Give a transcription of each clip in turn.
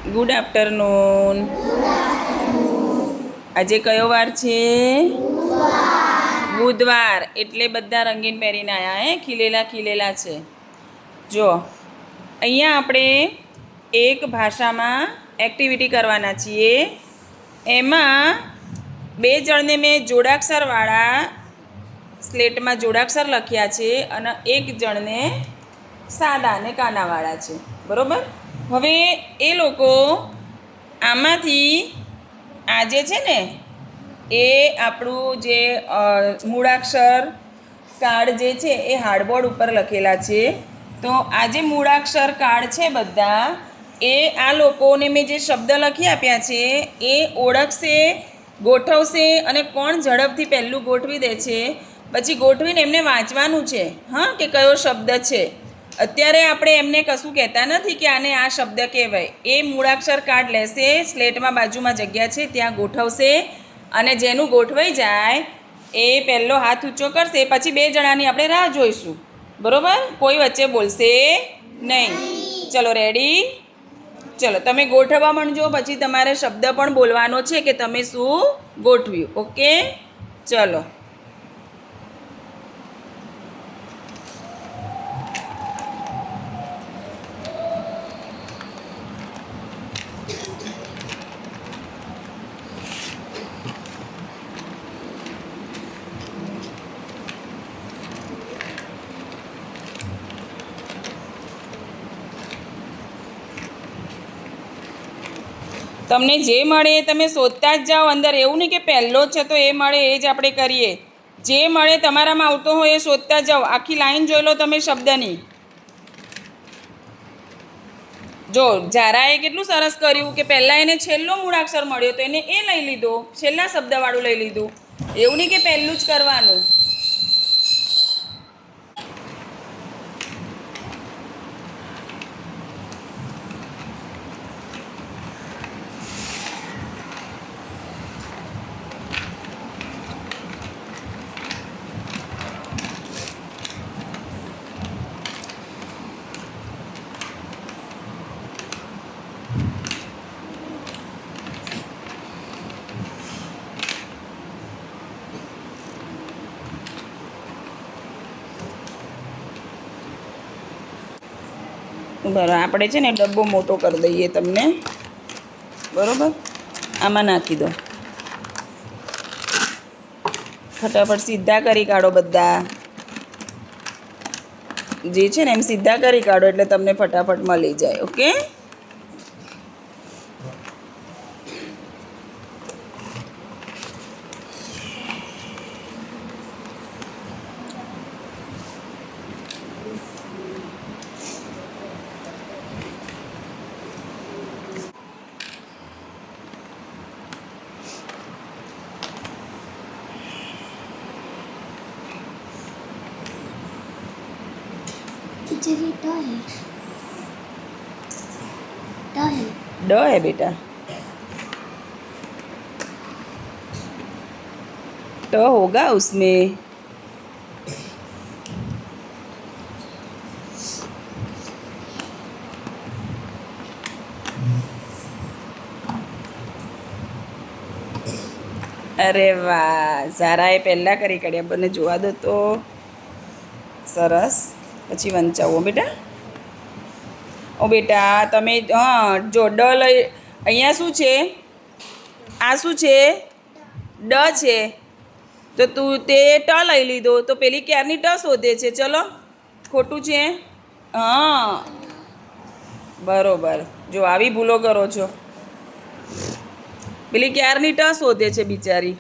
Good afternoon. આજે કયો વાર છે? બુધવાર. એટલે બધા રંગીન પહેરીને આવ્યા ખીલેલા ખીલેલા છે. જો અહીંયા આપણે એક ભાષામાં એક્ટિવિટી કરવાના છીએ. એમાં 2 જણને મેં જોડાક્ષરવાળા સ્લેટમાં જોડાક્ષર લખ્યા છે અને 1 જણને સાદા અને કાનાવાળા છે. બરાબર. હવે એ લોકો આમાંથી આજે છે ને એ આપણું જે મૂળાક્ષર કાર્ડ જે છે એ હાર્ડબોર્ડ ઉપર લખેલા છે. તો આ જે મૂળાક્ષર કાર્ડ છે બધા એ આ લોકોને મેં જે શબ્દ લખી આપ્યા છે એ ઓળખશે, ગોઠવશે અને કોણ ઝડપથી પહેલું ગોઠવી દે છે પછી ગોઠવીને એમને વાંચવાનું છે. હા, કે કયો શબ્દ છે. અત્યારે આપણે એમને કશું કહેતા નથી કે આને આ શબ્દ કહેવાય. એ મૂળાક્ષર કાર્ડ લેશે, સ્લેટમાં બાજુમાં જગ્યા છે ત્યાં ગોઠવશે અને જેનું ગોઠવાઈ જાય એ પહેલો હાથ ઊંચો કરશે. પછી 2 જણાની આપણે રાહ જોઈશું. બરાબર. કોઈ વચ્ચે બોલશે નહીં. ચલો રેડી? ચલો તમે ગોઠવવા માંડજો. પછી તમારે શબ્દ પણ બોલવાનો છે કે તમે શું ગોઠવ્યું. ઓકે, ચલો. તમને જે મળે એ તમે શોધતા જ જાઓ અંદર. એવું નહીં કે પહેલો જ છે તો એ મળે એ જ આપણે કરીએ. જે મળે તમારામાં આવતો હોય એ શોધતા જાઓ. આખી લાઈન જોઈ લો તમે શબ્દની. જો ઝારાએ કેટલું સરસ કર્યું કે પહેલાં એને છેલ્લો મૂળાક્ષર મળ્યો તો એને એ લઈ લીધો, છેલ્લા શબ્દવાળું લઈ લીધું. એવું નહીં કે પહેલું જ કરવાનું. બરાબર. આપણે છે ને ડબ્બો મોટો કરી દઈએ તમને. બરાબર. આમાં નાખી દો. ફટાફટ સીધા કરી કાઢો બધા. જે છે ને એમ સીધા કરી કાઢો એટલે તમને ફટાફટ મળી જાય. ઓકે. ड है बेटा. ट होगा उसमें. અરે વાહ, ઝારાએ પહેલાં કરી કાઢ્યા. બંને જોવા દો તો. સરસ. પછી વંચાવો બેટા. ઓ બેટા તમે હા જો ડ લઈ. અહીંયા શું છે? આ શું છે? ડ છે. તો તું તે ટ લઈ લીધો તો પેલી ક્યારની ટ શોધે છે. ચલો, ખોટું છે. હા, બરોબર. જો આવી ભૂલો કરો છો. પેલી ક્યારની ટ શોધે છે બિચારી.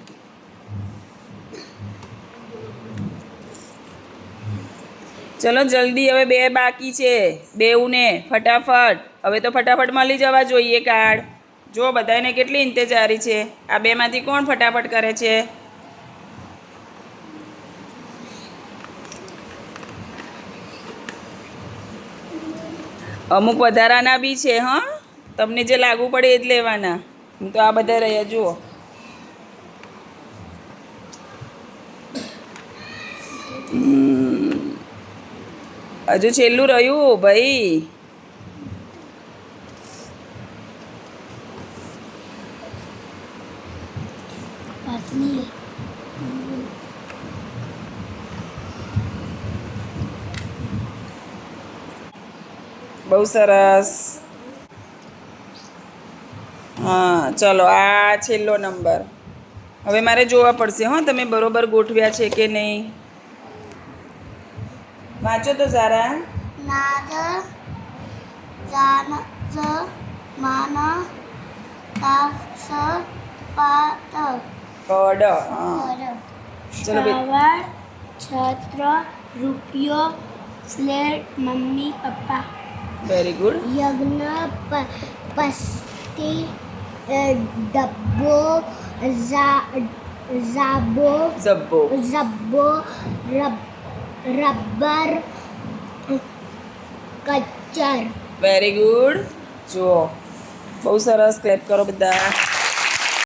ચલો જલ્દી, હવે 2 બાકી છે. 2ને ફટાફટ. હવે તો ફટાફટ મળી જવા જોઈએ કાર્ડ. જો બધાને કેટલી ઇંતજારી છે. આ 2માંથી કોણ ફટાફટ કરે છે? અમુક વધારાના બી છે. હા, તમને જે લાગુ પડે એ જ લેવાના. હું તો આ બધા રહ્યા જુઓ. હજુ છેલ્લું રહ્યું ભાઈ. હાથની બહુ સરસ. હા ચલો, આ છેલ્લો નંબર. હવે મારે જોવા પડશે હો તમે બરોબર ગોઠવ્યા છે કે નહીં. વાંચો તો સારા. નાદ જાન જ માન તાક્ષ પાત કડ. હા ચલો બે. શ્રાવણ છત્ર રૂપિયો slate mummy papa very good. યજ્ઞ પસ્તી ડબ્બો ઝાબો ઝબ્બો. ઝબ્બો રબર કચ્ચર. Very good. જુઓ બહુ સરસ. ક્લેપ કરો બધા.